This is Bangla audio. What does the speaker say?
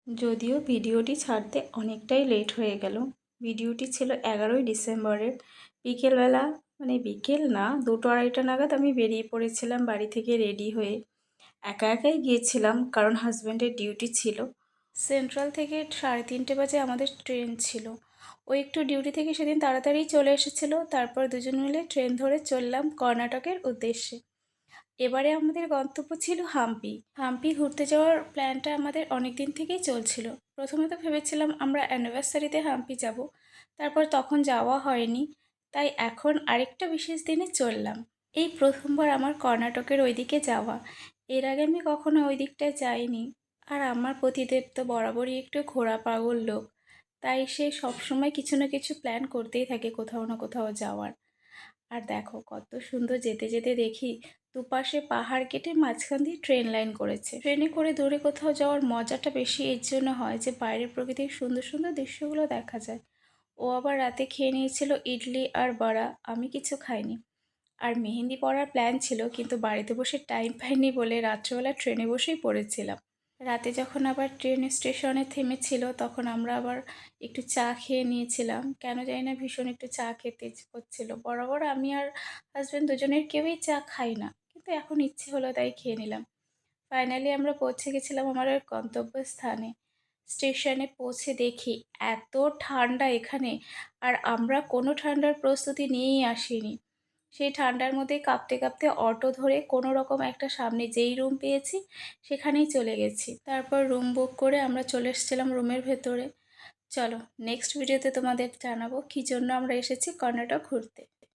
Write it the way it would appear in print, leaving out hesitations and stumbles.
যদিও ভিডিওটি ছাড়তে অনেকটাই লেট হয়ে গেল। ভিডিওটি ছিল 11ই ডিসেম্বরের বিকেলবেলা, মানে বিকেল না, 2টা-2:30টা নাগাদ আমি বেরিয়ে পড়েছিলাম বাড়ি থেকে রেডি হয়ে। একা একাই গিয়েছিলাম কারণ হাজব্যান্ডের ডিউটি ছিল। সেন্ট্রাল থেকে 3:30 বাজে আমাদের ট্রেন ছিল। ও একটু ডিউটি থেকে সেদিন তাড়াতাড়ি চলে এসেছিল। তারপর দুজন মিলে ট্রেন ধরে চললাম কর্ণাটকের উদ্দেশ্যে। এবারে আমাদের গন্তব্য ছিল হাম্পি। হাম্পি ঘুরতে যাওয়ার প্ল্যানটা আমাদের অনেক দিন থেকেই চলছিল। প্রথমে তো ভেবেছিলাম আমরা অ্যানিভার্সারিতে হাম্পি যাব, তারপর তখন যাওয়া হয়নি, তাই এখন আরেকটা বিশেষ দিনে চললাম। এই প্রথমবার আমার কর্ণাটকের ওইদিকে যাওয়া। এর আগে আমি কখনো ওই দিকটায় যাইনি। আর আমার পতিদেব তো বরাবরই একটু ঘোরা পাগল লোক, তাই সে সবসময় কিছু না কিছু প্ল্যান করতেই থাকে কোথাও না কোথাও যাওয়ার। আর দেখো কত সুন্দর, যেতে যেতে দেখি দুপাশে পাহাড় কেটে মাঝখান দিয়ে ট্রেন লাইন করেছে। ট্রেনে করে দূরে কোথাও যাওয়ার মজাটা বেশি এর জন্য হয় যে বাইরের প্রকৃতির সুন্দর সুন্দর দৃশ্যগুলো দেখা যায়। ও আবার রাতে খেয়ে নিয়েছিল ইডলি আর বড়া, আমি কিছু খাইনি। আর মেহেন্দি পরার প্ল্যান ছিল, কিন্তু বাড়িতে বসে টাইম পাইনি বলে রাত্রেবেলা ট্রেনে বসেই পড়েছিলাম। রাতে যখন আবার ট্রেন স্টেশনে থেমেছিল তখন আমরা আবার একটু চা খেয়ে নিয়েছিলাম। কেন জানি না ভীষণ একটু চা খেতে ইচ্ছে করছিল। বরাবর আমি আর হাজব্যান্ড দুজনের কেউই চা খাই না, কিন্তু এখন ইচ্ছে হলো তাই খেয়ে নিলাম। ফাইনালি আমরা পৌঁছে গেছিলাম আমার গন্তব্যস্থানে। স্টেশনে পৌঁছে দেখি এত ঠান্ডা এখানে, আর আমরা কোনো ঠান্ডার প্রস্তুতি নিয়েই আসিনি। সেই ঠান্ডার মধ্যে কাঁপতে কাঁপতে অটো ধরে কোনো রকম একটা সামনে যেই রুম পেয়েছি সেখানেই চলে গেছি। তারপর রুম বুক করে আমরা চলে এসেছিলাম রুমের ভেতরে। চলো নেক্সট ভিডিওতে তোমাদের জানাবো কী জন্য আমরা এসেছি কর্ণাটক ঘুরতে।